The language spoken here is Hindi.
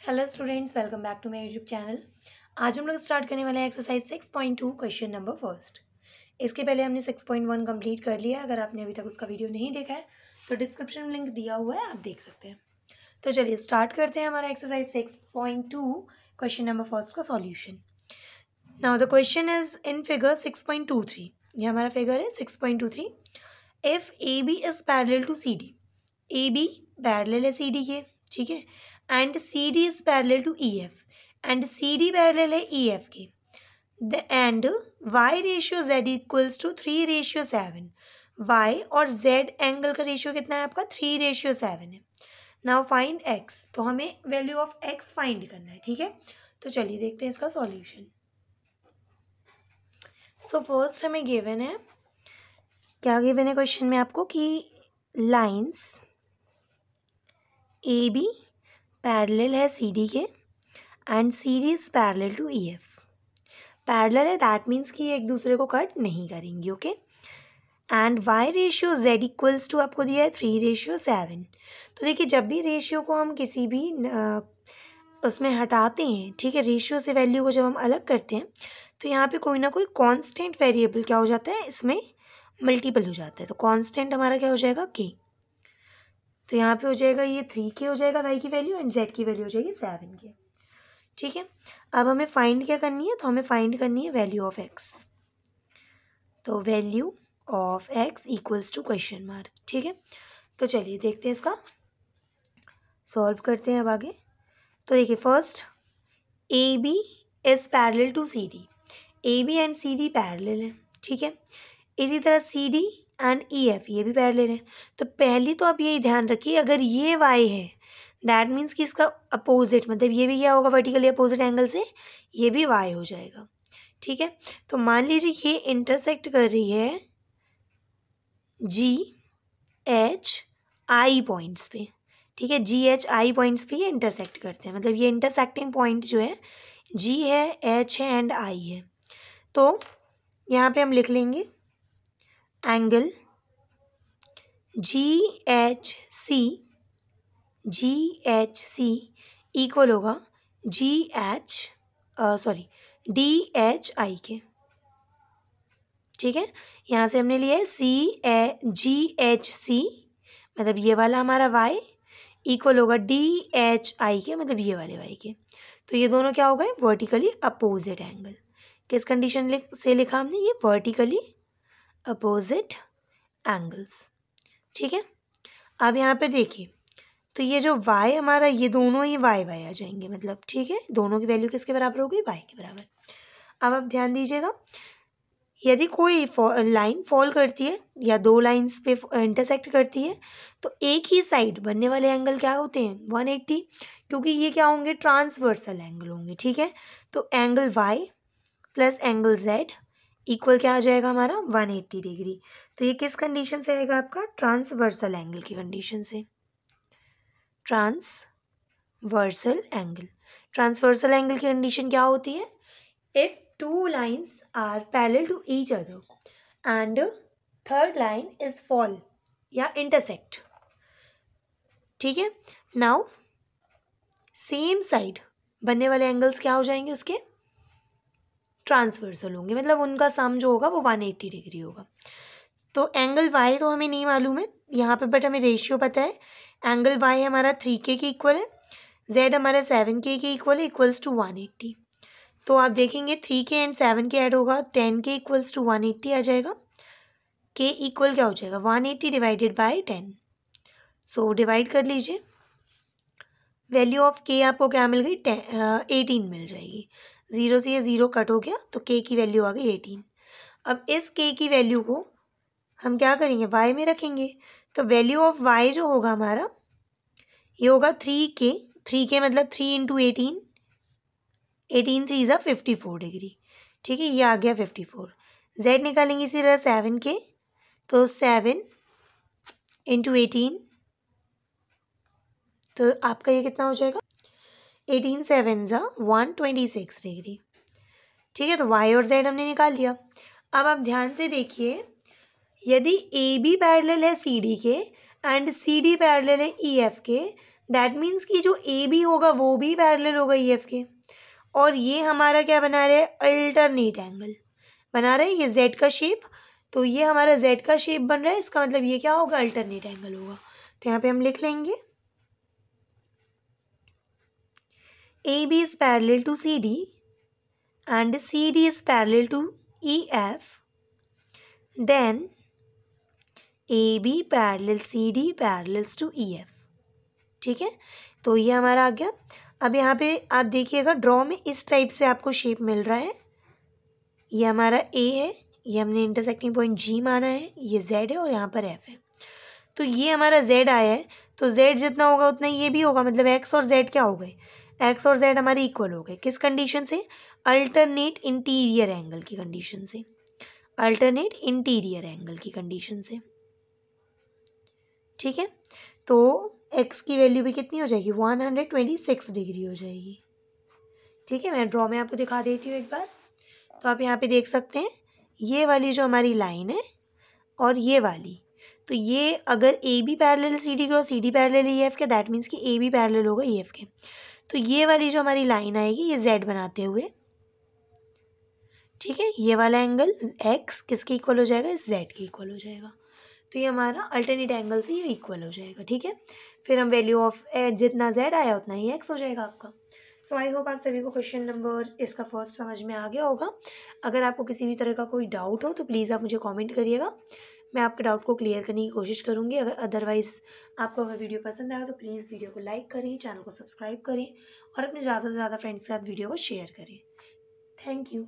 Hello students, welcome back to my YouTube channel. आज हम लोग स्टार्ट करने वाले हैं एक्सरसाइज 6.2 क्वेश्चन नंबर फर्स्ट। इसके पहले हमने 6.1 कंप्लीट कर लिया। अगर आपने अभी तक उसका वीडियो नहीं देखा है तो डिस्क्रिप्शन में लिंक दिया हुआ है, आप देख सकते हैं। तो चलिए स्टार्ट करते हैं हमारा एक्सरसाइज 6.2 क्वेश्चन नंबर फर्स्ट का solution. Now the question is in figure 6.23। ये हमारा फिगर है 6.23। If A B is parallel to C D, A B parallel है सी डी के, ठीक है, and C D is parallel to E F, and C D parallel है ई एफ के, and Y ratio Z equals to 3:7। Y और जेड एंगल का रेशियो कितना है आपका? 3:7 है। नाउ फाइंड एक्स, तो हमें वैल्यू ऑफ एक्स फाइंड करना है, ठीक है। तो चलिए देखते हैं इसका सॉल्यूशन। सो फर्स्ट हमें गिवन है, क्या गिवन है क्वेश्चन में आपको कि लाइंस ए बी पैरेलल है सी डी के and C D is parallel to E F. Parallel है दैट मीन्स कि ये एक दूसरे को कट नहीं करेंगी, okay. And Y ratio Z equals to आपको दिया है 3:7। तो देखिए, जब भी रेशियो को हम किसी भी उसमें हटाते हैं, ठीक है, रेशियो से वैल्यू को जब हम अलग करते हैं तो यहाँ पे कोई ना कोई कांस्टेंट वेरिएबल क्या हो जाता है, इसमें मल्टीपल हो जाता है। तो कांस्टेंट हमारा क्या हो जाएगा? के। तो यहाँ पे हो जाएगा ये 3k हो जाएगा वाई की वैल्यू, एंड जेड की वैल्यू हो जाएगी 7k, ठीक है। अब हमें फाइंड क्या करनी है? तो हमें फाइंड करनी है वैल्यू ऑफ एक्स। तो value of X equals to question mark, ठीक है। तो चलिए देखते हैं, इसका सॉल्व करते हैं अब आगे। तो देखिए, first A B is parallel to C D, A B and C D parallel है, ठीक है। इसी तरह C D and E F ये भी पैरेलल है। तो पहली तो आप यही ध्यान रखिए, अगर ये वाई है दैट मीन्स कि इसका अपोजिट, मतलब ये भी क्या होगा वर्टिकली अपोजिट एंगल से, ये भी वाई हो जाएगा, ठीक है। तो मान लीजिए ये इंटरसेक्ट कर रही है जी एच आई पॉइंट्स पे, ठीक है, जी एच आई पॉइंट्स पे ये इंटरसेक्ट करते हैं, मतलब ये इंटरसेक्टिंग पॉइंट जो है जी है, एच है एंड आई है। तो यहाँ पे हम लिख लेंगे angle G H C equal होगा डी एच आई के, ठीक है। यहाँ से हमने लिया है जी एच सी, मतलब ये वाला हमारा y इक्वल होगा डी एच आई के, मतलब ये वाले y के। तो ये दोनों क्या हो गए? Vertically opposite angle. किस कंडीशन से लिखा हमने? ये वर्टिकली अपोजिट एंगल्स, ठीक है। अब यहाँ पे देखिए, तो ये जो y हमारा, ये दोनों ही y आ जाएंगे, मतलब ठीक है, दोनों की वैल्यू किसके बराबर होगी? y के बराबर। अब आप ध्यान दीजिएगा, यदि कोई लाइन फॉल करती है या दो लाइंस पे इंटरसेक्ट करती है तो एक ही साइड बनने वाले एंगल क्या होते हैं? 180, क्योंकि ये क्या होंगे? ट्रांसवर्सल एंगल होंगे, ठीक है। तो angle y plus angle z equal क्या आ जाएगा हमारा? 180 डिग्री। तो ये किस कंडीशन से आएगा आपका? ट्रांसवर्सल एंगल की कंडीशन से। ट्रांसवर्सल एंगल की कंडीशन क्या होती है? If two lines are parallel to each other and third line is fall या intersect, ठीक है। नाउ सेम साइड बनने वाले एंगल्स क्या हो जाएंगे? उसके ट्रांसवर्सल होंगे, मतलब उनका सम जो होगा वो 180 डिग्री होगा। तो एंगल y तो हमें नहीं मालूम है यहाँ पे, बट हमें रेशियो पता है। एंगल y हमारा 3k के इक्वल है, z हमारा 7k के इक्वल है, इक्वल्स टू 180। तो आप देखेंगे 3k एंड 7k ऐड होगा, 10k इक्वल्स टू 180 आ जाएगा। k इक्वल क्या हो जाएगा? 180 डिवाइडेड बाय 10। सो डिवाइड कर लीजिए, वैल्यू ऑफ k आपको क्या मिल गई? 18 मिल जाएगी। 0 से ये 0 कट हो गया तो k की वैल्यू आ गई 18। अब इस k की वैल्यू को हम क्या करेंगे? y में रखेंगे। तो वैल्यू ऑफ y जो होगा हमारा, ये होगा 3k मतलब 3 इंटू 18, 18 3 ज़ा 54 डिग्री, ठीक है, ये आ गया 54। z निकालेंगे इसी तरह 7k, तो 7 इंटू 18, तो आपका ये कितना हो जाएगा? 18 7 ज़ा 126 डिग्री, ठीक है। तो y और z हमने निकाल लिया। अब आप ध्यान से देखिए, यदि ए बी पैरेलल है सी डी के एंड सी डी पैरेलल है ई एफ के, दैट मीन्स कि जो ए बी होगा वो भी पैरेलल होगा ई एफ के, और ये हमारा क्या बना रहा है, अल्टरनेट एंगल बना रहा है, ये जेड का शेप, तो ये हमारा जेड का शेप बन रहा है, इसका मतलब ये क्या होगा, अल्टरनेट एंगल होगा। तो यहाँ पे हम लिख लेंगे A B is parallel to C D and C D is parallel to E F, then A B parallel C D parallels to E F. ठीक है, तो ये हमारा आ गया। अब यहाँ पे आप देखिएगा ड्रॉ में इस टाइप से आपको शेप मिल रहा है, ये हमारा ए है, ये हमने इंटरसेक्टिंग पॉइंट जी माना है, ये जेड है और यहाँ पर एफ है। तो ये हमारा जेड आया है, तो जेड जितना होगा उतना ये भी होगा, मतलब एक्स और जेड क्या हो गए, एक्स और जेड हमारे इक्वल हो गए। किस कंडीशन से, अल्टरनेट इंटीरियर एंगल की कंडीशन से, अल्टरनेट इंटीरियर एंगल की कंडीशन से। ठीक है, तो एक्स की वैल्यू भी कितनी हो जाएगी, 126 डिग्री हो जाएगी। ठीक है, मैं ड्रॉ में आपको दिखा देती हूँ एक बार। तो आप यहाँ पे देख सकते हैं ये वाली जो हमारी लाइन है और ये वाली, तो ये अगर A B parallel C D के और C D parallel E F के, दैट मीन्स कि ए बी पैरेलल होगा ई एफ के। तो ये वाली जो हमारी लाइन आएगी ये जेड बनाते हुए, ठीक है, ये वाला एंगल एक्स किसके इक्वल हो जाएगा, इस जेड के इक्वल हो जाएगा। तो ये हमारा अल्टरनेट एंगल से ये इक्वल हो जाएगा। ठीक है, फिर हम वैल्यू ऑफ जितना जेड आया उतना ही एक्स हो जाएगा आपका। सो आई होप आप सभी को क्वेश्चन नंबर इसका फर्स्ट समझ में आ गया होगा। अगर आपको किसी भी तरह का कोई डाउट हो तो प्लीज़ आप मुझे कमेंट करिएगा, मैं आपके डाउट को क्लियर करने की कोशिश करूँगी। अगर अदरवाइज़ आपको अगर वीडियो पसंद आया तो प्लीज़ वीडियो को लाइक करें, चैनल को सब्सक्राइब करें और अपने ज़्यादा से ज़्यादा फ्रेंड्स के साथ वीडियो को शेयर करें। Thank you.